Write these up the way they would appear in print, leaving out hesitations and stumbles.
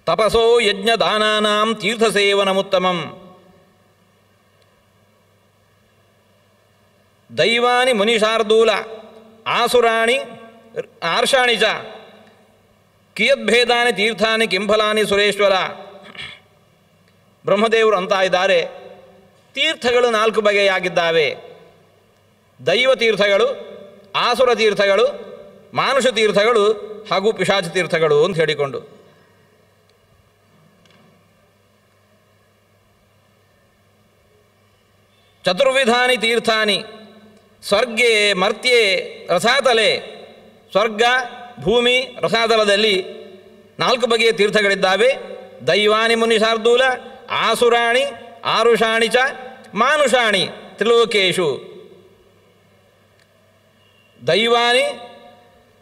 ತಪಸೋ ಯಜ್ಞದಾನಾನಾಂ ತೀರ್ಥಸೇವನಮುತ್ತಮಂ. ದೈವಾನಿ ಮುನಿಶಾರ್ದೂಲ ಆಸುರಾಣಿ ಆರ್ಷಾಣಿ ಚ ಕಿಯದ್ಭೇದಾನಿ ತೀರ್ಥಾನಿ ಕಿಂಫಲಾನಿ ಸುರೇಶ್ವರ. ಬ್ರಹ್ಮದೇವರು ಅಂತ ಇದ್ದಾರೆ, ತೀರ್ಥಗಳು 4 ಬಗೆಯಾಗಿದ್ದಾವೆ. ದೈವ ತೀರ್ಥಗಳು, ಆಸುರ ತೀರ್ಥಗಳು, ಮಾನುಷ ತೀರ್ಥಗಳು ಹಾಗೂ ಪಿಶಾಚ ತೀರ್ಥಗಳು ಅಂತ ಹೇಳಿಕೊಂಡು, ಚತುರ್ವಿಧಾನಿ ತೀರ್ಥಾನಿ ಸ್ವರ್ಗೇ ಮರ್ತ್ಯೆ ರಸಾತಲೆ. ಸ್ವರ್ಗ, ಭೂಮಿ, ರಸಾತಲದಲ್ಲಿ 4 ಬಗೆಯ ತೀರ್ಥಗಳಿದ್ದಾವೆ. ದೈವಾನಿ ಮುನಿಶಾರ್ದೂಲ ಆಸುರಾಣಿ ಆರುಷಾಣಿ ಚ ಮಾನುಷಾಣಿ ತ್ರಿಲೋಕೇಶು. ದೈವಾನಿ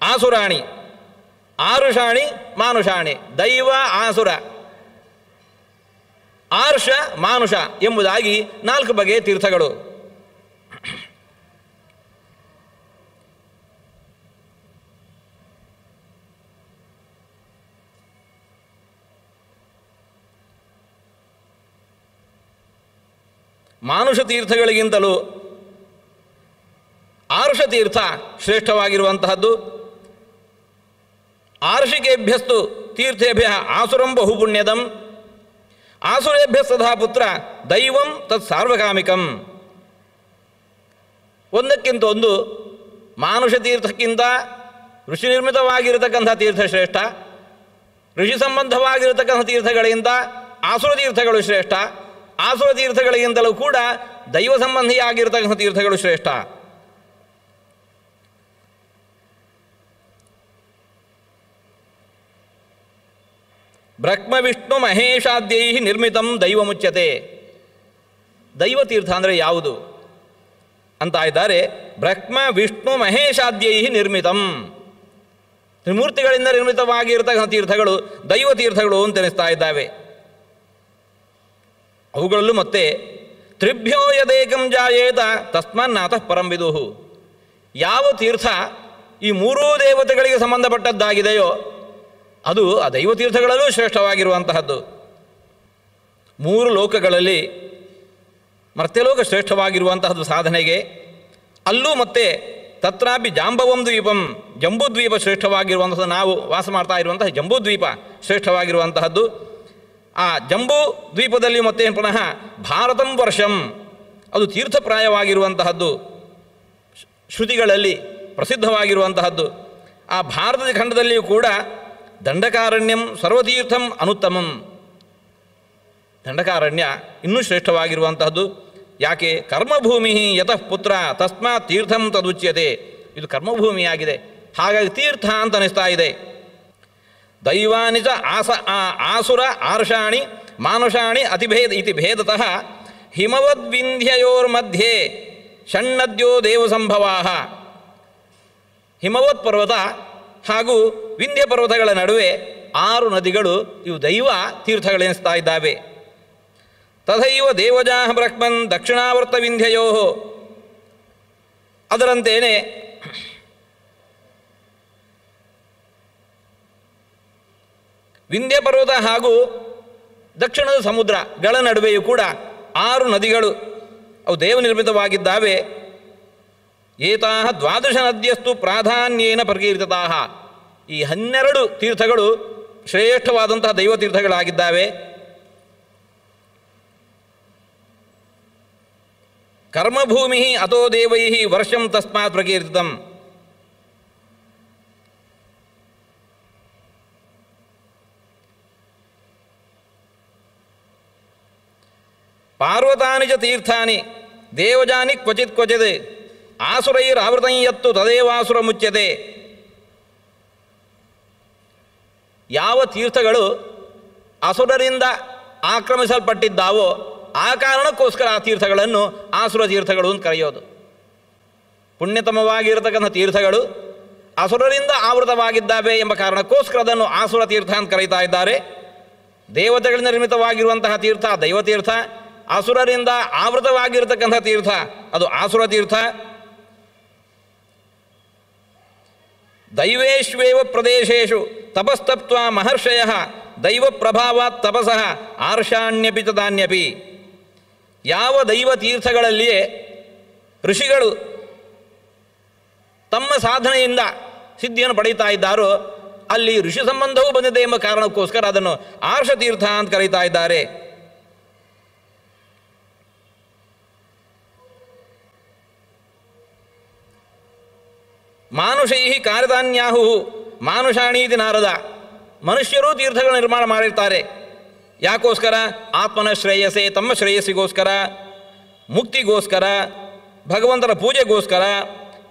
ಆಸುರಾಣಿ ಆರುಷಾಣಿ ಮಾನುಷಾಣಿ. ದೈವ, ಆಸುರ, ಆರ್ಷ, ಮಾನುಷ ಎಂಬುದಾಗಿ 4 ಬಗೆಯ ತೀರ್ಥಗಳು. ಮಾನುಷ ತೀರ್ಥಗಳಿಗಿಂತಲೂ ಆರುಷ ತೀರ್ಥ ಶ್ರೇಷ್ಠವಾಗಿರುವಂತಹದ್ದು. ಆರ್ಷಿಕೇಭ್ಯಸ್ತು ತೀರ್ಥೇಭ್ಯ ಆಸುರಂ ಬಹುಪುಣ್ಯದಂ. ಆಸುರೇಭ್ಯ ಸದಾ ಪುತ್ರ ದೈವಂ ತತ್ ಸಾರ್ವಕಾಮಿಕಂ. ಒಂದಕ್ಕಿಂತ ಒಂದು ಮಾನುಷ ತೀರ್ಥಕ್ಕಿಂತ ಋಷಿ ನಿರ್ಮಿತವಾಗಿರತಕ್ಕಂಥ ತೀರ್ಥ ಶ್ರೇಷ್ಠ. ಋಷಿ ಸಂಬಂಧವಾಗಿರತಕ್ಕಂಥ ತೀರ್ಥಗಳಿಗಿಂತ ಆಸುರ ತೀರ್ಥಗಳು ಶ್ರೇಷ್ಠ. ಆಸುರ ತೀರ್ಥಗಳಿಗಿಂತಲೂ ಕೂಡ ದೈವ ಸಂಬಂಧಿಯಾಗಿರತಕ್ಕಂಥ ತೀರ್ಥಗಳು ಶ್ರೇಷ್ಠ. ಬ್ರಹ್ಮ ವಿಷ್ಣು ಮಹೇಶಾದ್ಯೈ ನಿರ್ಮಿತಂ ದೈವಮುಚ್ಯತೆ. ದೈವತೀರ್ಥ ಅಂದರೆ ಯಾವುದು ಅಂತ ಇದ್ದಾರೆ. ಬ್ರಹ್ಮ ವಿಷ್ಣು ಮಹೇಶಾದ್ಯೈ ನಿರ್ಮಿತಂ. ತ್ರಿಮೂರ್ತಿಗಳಿಂದ ನಿರ್ಮಿತವಾಗಿರತಕ್ಕಂಥ ತೀರ್ಥಗಳು ದೈವತೀರ್ಥಗಳು ಅಂತ ಅನಿಸ್ತಾ ಇದ್ದಾವೆ. ಅವುಗಳಲ್ಲೂ ಮತ್ತೆ ತ್ರಿಭ್ಯೋ ಯದೇಕಂ ಜಾಯೇತ ತಸ್ಮಾನ್ನಾತಃ ಪರಂ ವಿದುಹು. ಯಾವ ತೀರ್ಥ ಈ 3 ದೇವತೆಗಳಿಗೆ ಸಂಬಂಧಪಟ್ಟದ್ದಾಗಿದೆಯೋ ಅದು ಆ ದೈವತೀರ್ಥಗಳಲ್ಲೂ ಶ್ರೇಷ್ಠವಾಗಿರುವಂತಹದ್ದು. 3 ಲೋಕಗಳಲ್ಲಿ ಮರ್ತ್ಯಲೋಕ ಶ್ರೇಷ್ಠವಾಗಿರುವಂತಹದ್ದು ಸಾಧನೆಗೆ. ಅಲ್ಲೂ ಮತ್ತೆ ತತ್ರಾಪಿ ಜಾಂಬವಂ ದ್ವೀಪಂ, ಜಂಬೂದ್ವೀಪ ಶ್ರೇಷ್ಠವಾಗಿರುವಂಥದ್ದು. ನಾವು ವಾಸ ಮಾಡ್ತಾ ಇರುವಂತಹ ಜಂಬೂದ್ವೀಪ ಶ್ರೇಷ್ಠವಾಗಿರುವಂತಹದ್ದು. ಆ ಜಂಬೂ ದ್ವೀಪದಲ್ಲಿ ಮತ್ತೆ ಪುನಃ ಭಾರತಂ ವರ್ಷಂ, ಅದು ತೀರ್ಥಪ್ರಾಯವಾಗಿರುವಂತಹದ್ದು, ಶ್ರುತಿಗಳಲ್ಲಿ ಪ್ರಸಿದ್ಧವಾಗಿರುವಂತಹದ್ದು. ಆ ಭಾರತದ ಖಂಡದಲ್ಲಿಯೂ ಕೂಡ ದಂಡಕಾರಣ್ಯಂ ಸರ್ವತೀರ್ಥಂ ಅನುತ್ತಮಂ. ದಂಡಕಾರಣ್ಯ ಇನ್ನೂ ಶ್ರೇಷ್ಠವಾಗಿರುವಂತಹದ್ದು. ಯಾಕೆ? ಕರ್ಮಭೂಮಿ ಯತಃ ಪುತ್ರ ತಸ್ಮಾತ್ ತೀರ್ಥಂ ತದುಚ್ಯತೆ. ಇದು ಕರ್ಮಭೂಮಿಯಾಗಿದೆ, ಹಾಗಾಗಿ ತೀರ್ಥ ಅಂತ ಅನಿಸ್ತಾ ಇದೆ. ದೈವಾನಿ ಚ ಆಸುರ ಆರ್ಷಾಣಿ ಮಾನುಷಾಣಿ ಅತಿಭೇದ ಇತಿ ಭೇದತಃ ಹಿಮವದ್ವಿಂಧ್ಯಯೋರ್ಮಧ್ಯೆ ಷಣ್ಣದ್ಯೋ ದೇವಸಂಭವಾಃ. ಹಿಮವತ್ ಪರ್ವತ ಹಾಗೂ ವಿಂಧ್ಯ ಪರ್ವತಗಳ ನಡುವೆ 6 ನದಿಗಳು ಇವು ದೈವ ತೀರ್ಥಗಳೆನಿಸ್ತಾ ಇದ್ದಾವೆ. ತಥೈವ ದೇವಜಾಃ ಬ್ರಹ್ಮನ್ ದಕ್ಷಿಣಾವರ್ತ ವಿಂಧ್ಯಯೋ. ಅದರಂತೇನೆ ವಿಂಧ್ಯ ಪರ್ವತ ಹಾಗೂ ದಕ್ಷಿಣದ ಸಮುದ್ರಗಳ ನಡುವೆಯೂ ಕೂಡ 6 ನದಿಗಳು ಅವು ದೇವನಿರ್ಮಿತವಾಗಿದ್ದಾವೆ. ಏತಾಃ 12 ನದ್ಯಸ್ತು ಪ್ರಾಧಾನ್ಯೇನ ಪ್ರಕೀರ್ತಿತಾಃ. ಈ 12 ತೀರ್ಥಗಳು ಶ್ರೇಷ್ಠವಾದಂತಹ ದೈವತೀರ್ಥಗಳಾಗಿದ್ದಾವೆ. ಕರ್ಮಭೂಮಿ ಅತೋ ದೇವೈ ವರ್ಷಂ ತಸ್ಮಾತ್ ಪ್ರಕೀರ್ತಿತಂ. ಪಾರ್ವತಾನಿ ಚ ತೀರ್ಥಾನಿ ದೇವಜಾನಿ ಕ್ವಚಿತ್ ಕ್ವಚಿತ್ ಆಸುರೈರಾವೃತಂ ಯತ್ತು ತದೇವಾಸುರ ಮುಚ್ಯತೆ. ಯಾವ ತೀರ್ಥಗಳು ಅಸುರರಿಂದ ಆಕ್ರಮಿಸಲ್ಪಟ್ಟಿದ್ದಾವೋ ಆ ಕಾರಣಕ್ಕೋಸ್ಕರ ಆ ತೀರ್ಥಗಳನ್ನು ಆಸುರ ತೀರ್ಥಗಳು ಅಂತ ಕರೆಯೋದು. ಪುಣ್ಯತಮವಾಗಿರತಕ್ಕಂಥ ತೀರ್ಥಗಳು ಅಸುರರಿಂದ ಆವೃತವಾಗಿದ್ದಾವೆ ಎಂಬ ಕಾರಣಕ್ಕೋಸ್ಕರ ಅದನ್ನು ಆಸುರ ತೀರ್ಥ ಅಂತ ಕರೀತಾ ಇದ್ದಾರೆ. ದೇವತೆಗಳಿಂದ ನಿರ್ಮಿತವಾಗಿರುವಂತಹ ತೀರ್ಥ ದೈವತೀರ್ಥ, ಅಸುರರಿಂದ ಆವೃತವಾಗಿರತಕ್ಕಂಥ ತೀರ್ಥ ಅದು ಆಸುರ ತೀರ್ಥ. ದೈವೇಶ್ವೇವ ಪ್ರದೇಶೇಶು ತಪಸ್ತಪ್ತ್ವಾ ಮಹರ್ಷಯಃ ದೈವ ಪ್ರಭಾವಾತ್ ತಪಸಃ ಆರ್ಷಾಣ್ಯಪಿ ತದಾನ್ಯಪಿ. ಯಾವ ದೈವ ತೀರ್ಥಗಳಲ್ಲಿಯೇ ಋಷಿಗಳು ತಮ್ಮ ಸಾಧನೆಯಿಂದ ಸಿದ್ಧಿಯನ್ನು ಪಡೀತಾ ಇದ್ದಾರೋ ಅಲ್ಲಿ ಋಷಿ ಸಂಬಂಧವೂ ಬಂದಿದೆ ಎಂಬ ಕಾರಣಕ್ಕೋಸ್ಕರ ಅದನ್ನು ಆರ್ಷತೀರ್ಥ ಅಂತ ಕರೀತಾ ಇದ್ದಾರೆ. ಮಾನುಷೈ ಕಾರ್ಯದಾನ್ಯಾಹು ಮಾನುಷಾಣೀತಿ ನಾರದ. ಮನುಷ್ಯರೂ ತೀರ್ಥಗಳ ನಿರ್ಮಾಣ ಮಾಡಿರ್ತಾರೆ. ಯಾಕೋಸ್ಕರ? ಆತ್ಮನ ಶ್ರೇಯಸ್ಸೆ, ತಮ್ಮ ಶ್ರೇಯಸ್ಸಿಗೋಸ್ಕರ, ಮುಕ್ತಿಗೋಸ್ಕರ, ಭಗವಂತನ ಪೂಜೆಗೋಸ್ಕರ,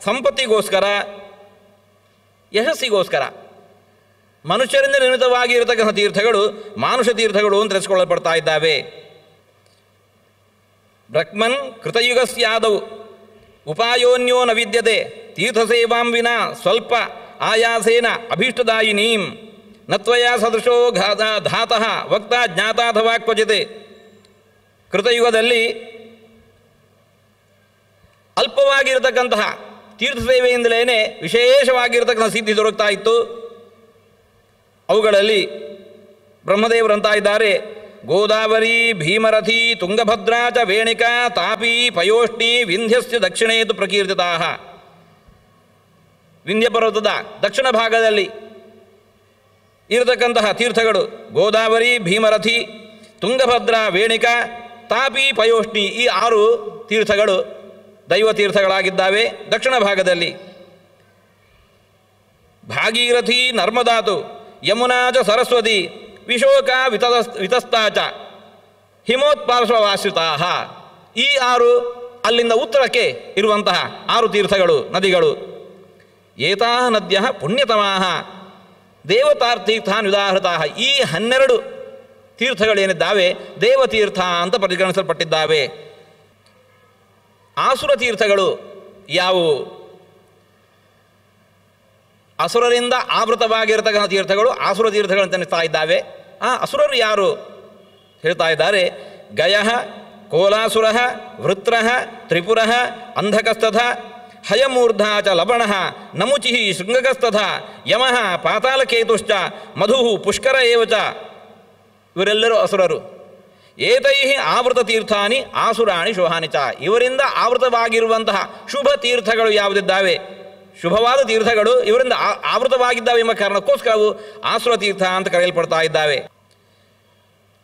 ಸಂಪತ್ತಿಗೋಸ್ಕರ, ಯಶಸ್ಸಿಗೋಸ್ಕರ. ಮನುಷ್ಯರಿಂದ ನಿರ್ಮಿತವಾಗಿರತಕ್ಕಂಥ ತೀರ್ಥಗಳು ಮಾನುಷ ತೀರ್ಥಗಳು ಅಂತ ತಿಳಿಸ್ಕೊಳ್ಳಲ್ಪಡ್ತಾ ಇದ್ದಾವೆ. ಬ್ರಹ್ಮನ್ ಕೃತಯುಗಸ್ಯಾದೌ ಉಪಾಯೋನ್ಯೋ ನ ವಿದ್ಯತೆ ತೀರ್ಥಸೇವಾಂ ವಿನಾ ಸ್ವಲ್ಪ ಆಯಾಸೇನ ಅಭೀಷ್ಟದಾಯಿನೀಂ ನತ್ವಯ ಸದೃಶೋ ಧಾತಃ ವಕ್ತ ಜ್ಞಾತಾಥವಾ ಕ್ವಚಿತ್. ಕೃತಯುಗದಲ್ಲಿ ಅಲ್ಪವಾಗಿರತಕ್ಕಂತಹ ತೀರ್ಥ ಸೇವೆಯಿಂದಲೇ ವಿಶೇಷವಾಗಿರತಕ್ಕಂಥ ಸಿದ್ಧಿ ದೊರಕ್ತಾ ಇತ್ತು. ಅವುಗಳಲ್ಲಿ ಬ್ರಹ್ಮದೇವರಂತ ಇದ್ದಾರೆ, ಗೋದಾವರಿ ಭೀಮರಥಿ ತುಂಗಭದ್ರಾ ಚ ವೇಣಿಕಾ ತಾಪಿ ಪಯೋಷ್ಣಿ ವಿಂಧ್ಯಸ್ಯ ದಕ್ಷಿಣೇತು ಪ್ರಕೀರ್ತಿತಾ. ವಿಂಧ್ಯ ಪರ್ವತದ ದಕ್ಷಿಣ ಭಾಗದಲ್ಲಿ ಇರತಕ್ಕಂತಹ ತೀರ್ಥಗಳು ಗೋದಾವರಿ, ಭೀಮರಥಿ, ತುಂಗಭದ್ರಾ, ವೇಣಿಕಾ, ತಾಪಿ, ಪಯೋಷ್ಣಿ ಈ 6 ತೀರ್ಥಗಳು ದೈವ ತೀರ್ಥಗಳಾಗಿದ್ದಾವೆ. ದಕ್ಷಿಣ ಭಾಗದಲ್ಲಿ ಭಾಗೀರಥಿ ನರ್ಮದಾತು ಯಮುನಾ ಚ ಸರಸ್ವತಿ ವಿಶೋಕ ವಿತಸ್ತಾ ಚ ಹಿಮೋತ್ಪಾರ್ಶ್ವವಾಶ್ರಿತಾ. ಈ 6 ಅಲ್ಲಿಂದ ಉತ್ತರಕ್ಕೆ ಇರುವಂತಹ 6 ತೀರ್ಥಗಳು, ನದಿಗಳು. ಏತಾ ನದ್ಯ ಪುಣ್ಯತಮಾ ದೇವತಾರ್ತೀರ್ಥಾನ್ ಉದಾಹೃತಾ. ಈ 12 ತೀರ್ಥಗಳೇನಿದ್ದಾವೆ ದೇವತೀರ್ಥ ಅಂತ ಪರಿಗಣಿಸಲ್ಪಟ್ಟಿದ್ದಾವೆ. ಆಸುರ ತೀರ್ಥಗಳು ಯಾವುವು? ಅಸುರರಿಂದ ಆವೃತವಾಗಿರತಕ್ಕಂಥ ತೀರ್ಥಗಳು ಆಸುರ ತೀರ್ಥಗಳು ಅಂತ ಅನಿಸ್ತಾ ಇದ್ದಾವೆ. ಆ ಅಸುರರು ಯಾರು ಹೇಳ್ತಾ ಇದ್ದಾರೆ. ಗಯ, ಕೋಲಾಸುರ, ವೃತ್ರ, ತ್ರಿಪುರ, ಅಂಧಕಸ್ತಥ, ಹಯಮೂರ್ಧ ಚ ಲವಣ, ನಮುಚಿ ಶೃಂಗಕಸ್ತಥ, ಯಮ, ಪಾತಾಳಕೇತುಶ್ಚ, ಮಧು, ಪುಷ್ಕರ ಏವ ಚ. ಇವರೆಲ್ಲರೂ ಅಸುರರು. ಏತೈ ಆವೃತ ತೀರ್ಥಾನಿ ಆಸುರಾಣಿ ಶುಭಾನಿ ಚ. ಇವರಿಂದ ಆವೃತವಾಗಿರುವಂತಹ ಶುಭ ತೀರ್ಥಗಳು ಯಾವುದಿದ್ದಾವೆ, ಶುಭವಾದ ತೀರ್ಥಗಳು ಇವರಿಂದ ಆವೃತವಾಗಿದ್ದಾವೆ ಎಂಬ ಕಾರಣಕ್ಕೋಸ್ಕರ ಅವು ಆಸುರ ತೀರ್ಥ ಅಂತ ಕರೆಯಲ್ಪಡ್ತಾ ಇದ್ದಾವೆ.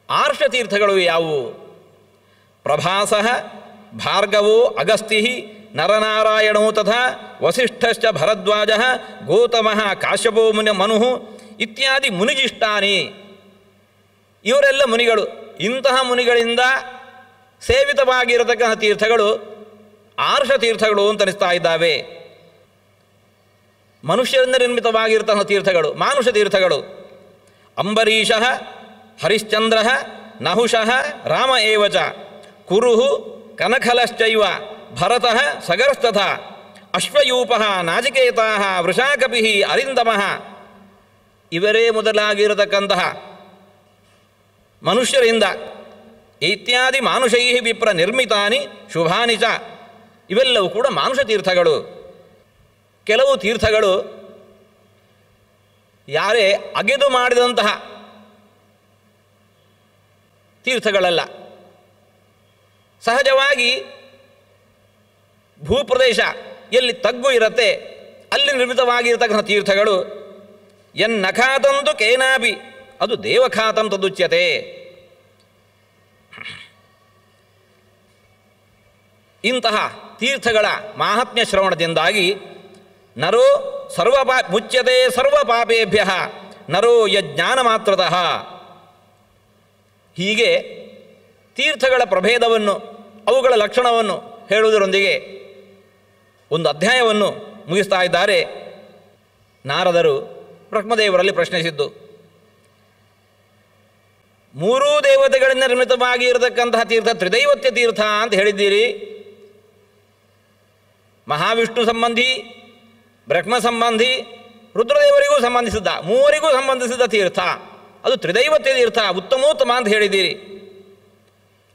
ಆರ್ಷ ತೀರ್ಥಗಳು ಯಾವುವು? ಪ್ರಭಾಸ, ಭಾರ್ಗವೋ, ಅಗಸ್ತಿ, ನರನಾರಾಯಣೋ ತಥಾ ವಸಿಷ್ಠಶ್ಚ ಭರದ್ವಾಜ, ಗೌತಮ, ಕಾಶ್ಯಪೋ ಮನು ಇತ್ಯಾದಿ ಮುನಿಜಿಷ್ಟಾನಿ. ಇವರೆಲ್ಲ ಮುನಿಗಳು. ಇಂತಹ ಮುನಿಗಳಿಂದ ಸೇವಿತವಾಗಿರತಕ್ಕಂಥ ತೀರ್ಥಗಳು ಆರ್ಷ ತೀರ್ಥಗಳು ಅಂತ ಅನಿಸ್ತಾ ಇದ್ದಾವೆ. ಮನುಷ್ಯರಿಂದ ನಿರ್ಮಿತವಾಗಿರತಕ್ಕಂಥ ತೀರ್ಥಗಳು ಮಾನುಷ ತೀರ್ಥಗಳು. ಅಂಬರೀಷ, ಹರಿಶ್ಚಂದ್ರ, ನಹುಷಃ, ರಾಮ ಏವಚ, ಕುರು, ಕನಖಲಶ್ಚೈವ, ಭರತ, ಸಗರಸ್ತಥ, ಅಶ್ವಯೂಪ, ನಾಚಿಕೇತ, ವೃಷಾಕಪಿ, ಅರಿಂದಮ. ಇವರೇ ಮೊದಲಾಗಿರತಕ್ಕಂತಹ ಮನುಷ್ಯರಿಂದ ಇತ್ಯಾದಿ ಮಾನುಷೈ ವಿಪ್ರ ನಿರ್ಮಿತಾನಿ ಶುಭಾನಿ ಚ. ಇವೆಲ್ಲವೂ ಕೂಡ ಮಾನುಷ ತೀರ್ಥಗಳು. ಕೆಲವು ತೀರ್ಥಗಳು ಯಾರೇ ಅಗೆದು ಮಾಡಿದಂತಹ ತೀರ್ಥಗಳಲ್ಲ. ಸಹಜವಾಗಿ ಭೂಪ್ರದೇಶ ಎಲ್ಲಿ ತಗ್ಗು ಇರುತ್ತೆ ಅಲ್ಲಿ ನಿರ್ಮಿತವಾಗಿರತಕ್ಕಂಥ ತೀರ್ಥಗಳು. ಎನ್ನಖಾತಂತು ಕೇನಾಪಿ ಅದು ದೇವಖಾತಂ ತದುಚ್ಯತೆ. ಇಂತಹ ತೀರ್ಥಗಳ ಮಾಹಾತ್ಮ್ಯ ಶ್ರವಣದಿಂದಾಗಿ ನರೋ ಮುಚ್ಯತೆ ಸರ್ವ ಪಾಪೇಭ್ಯ ನರೋ ಯಜ್ಞಾನ ಮಾತ್ರತಃ. ಹೀಗೆ ತೀರ್ಥಗಳ ಪ್ರಭೇದವನ್ನು ಅವುಗಳ ಲಕ್ಷಣವನ್ನು ಹೇಳುವುದರೊಂದಿಗೆ ಒಂದು ಅಧ್ಯಾಯವನ್ನು ಮುಗಿಸ್ತಾ ಇದ್ದಾರೆ. ನಾರದರು ಬ್ರಹ್ಮದೇವರಲ್ಲಿ ಪ್ರಶ್ನಿಸಿದ್ದು, 3 ದೇವತೆಗಳಿಂದ ನಿರ್ಮಿತವಾಗಿ ಇರತಕ್ಕಂತಹ ತೀರ್ಥ ತ್ರಿದೈವತ್ಯ ತೀರ್ಥ ಅಂತ ಹೇಳಿದ್ದೀರಿ. ಮಹಾವಿಷ್ಣು ಸಂಬಂಧಿ, ಬ್ರಹ್ಮ ಸಂಬಂಧಿ, ರುದ್ರದೇವರಿಗೂ ಸಂಬಂಧಿಸಿದ್ದ, 3 ಸಂಬಂಧಿಸಿದ ತೀರ್ಥ ಅದು ತ್ರಿದೈವತ್ಯ ತೀರ್ಥ ಉತ್ತಮೋತ್ತಮ ಅಂತ ಹೇಳಿದ್ದೀರಿ.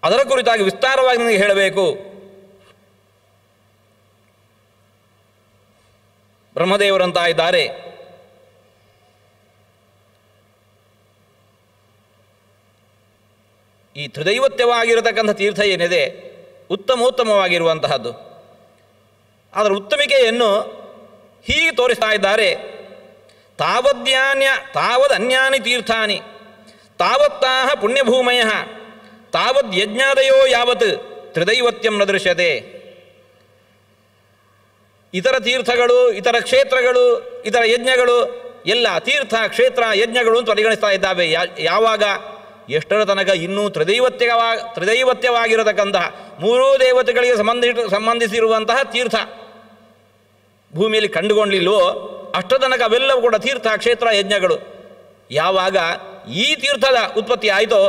ಅದರ ಕುರಿತಾಗಿ ವಿಸ್ತಾರವಾಗಿ ನನಗೆ ಹೇಳಬೇಕು. ಬ್ರಹ್ಮದೇವರಂತ ಇದ್ದಾರೆ, ಈ ತ್ರಿದೈವತ್ಯವಾಗಿರತಕ್ಕಂಥ ತೀರ್ಥ ಏನಿದೆ ಉತ್ತಮೋತ್ತಮವಾಗಿರುವಂತಹದ್ದು. ಅದರ ಉತ್ತಮಿಕೆಯನ್ನು ಹೀಗೆ ತೋರಿಸ್ತಾ ಇದ್ದಾರೆ. ತಾವದನ್ಯಾನಿ ತೀರ್ಥಾನಿ ತಾವತ್ತಾಹ ಪುಣ್ಯಭೂಮಯ ತಾವದ್ ಯಜ್ಞಾದಯೋ ಯಾವತ್ ತ್ರಿದೈವತ್ಯಂ ನ ದೃಶ್ಯತೆ. ಇತರ ತೀರ್ಥಗಳು, ಇತರ ಕ್ಷೇತ್ರಗಳು, ಇತರ ಯಜ್ಞಗಳು ಎಲ್ಲ ತೀರ್ಥ, ಕ್ಷೇತ್ರ, ಯಜ್ಞಗಳು ಅಂತ ಪರಿಗಣಿಸ್ತಾ ಇದ್ದಾವೆ. ಯಾವಾಗ? ಎಷ್ಟರ ತನಕ ಇನ್ನೂ ತ್ರಿದೈವತ್ಯವಾಗಿರತಕ್ಕಂತಹ ಮೂರೂ ದೇವತೆಗಳಿಗೆ ಸಂಬಂಧಿಸಿರುವಂತಹ ತೀರ್ಥ ಭೂಮಿಯಲ್ಲಿ ಕಂಡುಕೊಂಡಿಲ್ವೋ ಅಷ್ಟರ ತನಕ ಅವೆಲ್ಲವೂ ಕೂಡ ತೀರ್ಥ, ಕ್ಷೇತ್ರ, ಯಜ್ಞಗಳು. ಯಾವಾಗ ಈ ತೀರ್ಥದ ಉತ್ಪತ್ತಿ ಆಯಿತೋ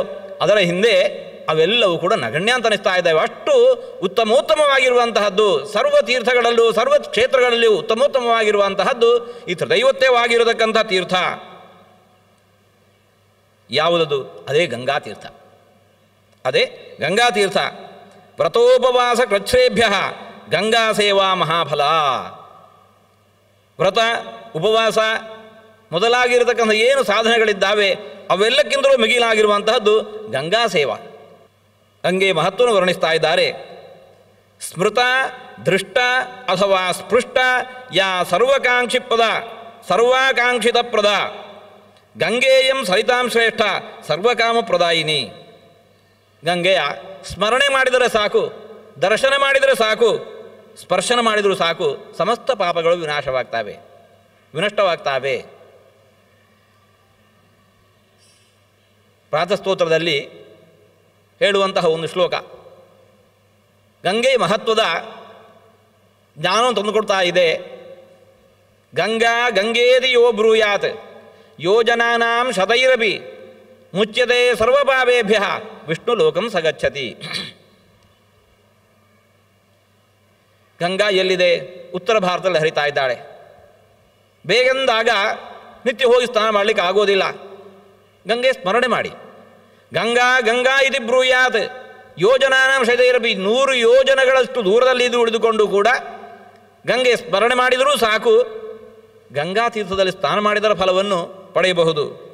ಅದರ ಹಿಂದೆ ಅವೆಲ್ಲವೂ ಕೂಡ ನಗಣ್ಯ ಅಂತ ಅನಿಸ್ತಾ ಇದ್ದಾವೆ. ಅಷ್ಟು ಉತ್ತಮೋತ್ತಮವಾಗಿರುವಂತಹದ್ದು ಸರ್ವ ತೀರ್ಥಗಳಲ್ಲೂ ಸರ್ವ ಕ್ಷೇತ್ರಗಳಲ್ಲಿಯೂ ಉತ್ತಮೋತ್ತಮವಾಗಿರುವಂತಹದ್ದು ಈ ತ್ರಿದೈವತ್ಯವಾಗಿರತಕ್ಕಂಥ ತೀರ್ಥ. ಯಾವುದದು? ಅದೇ ಗಂಗಾತೀರ್ಥ. ಅದೇ ಗಂಗಾತೀರ್ಥ. ವ್ರತೋಪವಾಸ ಕೃಚ್ಛ್ರೇಭ್ಯ ಗಂಗಾ ಸೇವಾ ಮಹಾಫಲ. ವ್ರತ, ಉಪವಾಸ ಮೊದಲಾಗಿರತಕ್ಕಂಥ ಏನು ಸಾಧನೆಗಳಿದ್ದಾವೆ ಅವೆಲ್ಲಕ್ಕಿಂತಲೂ ಮಿಗಿಲಾಗಿರುವಂತಹದ್ದು ಗಂಗಾ ಸೇವಾ. ಗಂಗೆ ಮಹತ್ವವನ್ನು ವರ್ಣಿಸ್ತಾ ಇದ್ದಾರೆ. ಸ್ಮೃತ, ದೃಷ್ಟ ಅಥವಾ ಸ್ಪೃಷ್ಟ ಯಾ ಸರ್ವಾಕಾಂಕ್ಷಿತ ಪ್ರದ ಗಂಗೆಯಂ ಸರಿತಾಂ ಶ್ರೇಷ್ಠ ಸರ್ವಕಾಮ ಪ್ರದಾಯಿನಿ. ಗಂಗೆಯ ಸ್ಮರಣೆ ಮಾಡಿದರೆ ಸಾಕು, ದರ್ಶನ ಮಾಡಿದರೆ ಸಾಕು, ಸ್ಪರ್ಶನ ಮಾಡಿದರೂ ಸಾಕು, ಸಮಸ್ತ ಪಾಪಗಳು ವಿನಷ್ಟವಾಗ್ತವೆ. ಪ್ರಾತಸ್ತೋತ್ರದಲ್ಲಿ ಹೇಳುವಂತಹ ಒಂದು ಶ್ಲೋಕ ಗಂಗೆ ಮಹತ್ವದ ಜ್ಞಾನವನ್ನು ತಂದುಕೊಡ್ತಾ ಇದೆ. ಗಂಗೇದಿ ಯೋ ಬ್ರೂಯಾತ್ ಯೋಜನಾನಾಂ ಶತೈರಪಿ ಮುಚ್ಯತೆ ಸರ್ವಪಾಪೇಭ್ಯ ವಿಷ್ಣು ಲೋಕಂ ಸಗಚ್ಚತಿ. ಗಂಗಾ ಎಲ್ಲಿದೆ? ಉತ್ತರ ಭಾರತದಲ್ಲಿ ಹರಿತಾ ಇದ್ದಾಳೆ. ಬೇಗಂದಾಗ ನಿತ್ಯ ಹೋಗಿ ಸ್ನಾನ ಮಾಡಲಿಕ್ಕೆ ಆಗೋದಿಲ್ಲ. ಗಂಗೆ ಸ್ಮರಣೆ ಮಾಡಿ. ಗಂಗಾ ಇತಿ ಬ್ರೂಯಾತ್ ಯೋಜನಾನಾಂ ಶತೈರಪಿ 100 ಯೋಜನೆಗಳಷ್ಟು ದೂರದಲ್ಲಿ ಉಳಿದುಕೊಂಡು ಕೂಡ ಗಂಗೆ ಸ್ಮರಣೆ ಮಾಡಿದರೂ ಸಾಕು, ಗಂಗಾ ತೀರ್ಥದಲ್ಲಿ ಸ್ನಾನ ಮಾಡಿದರ ಫಲವನ್ನು ಪಡೆಯಬಹುದು.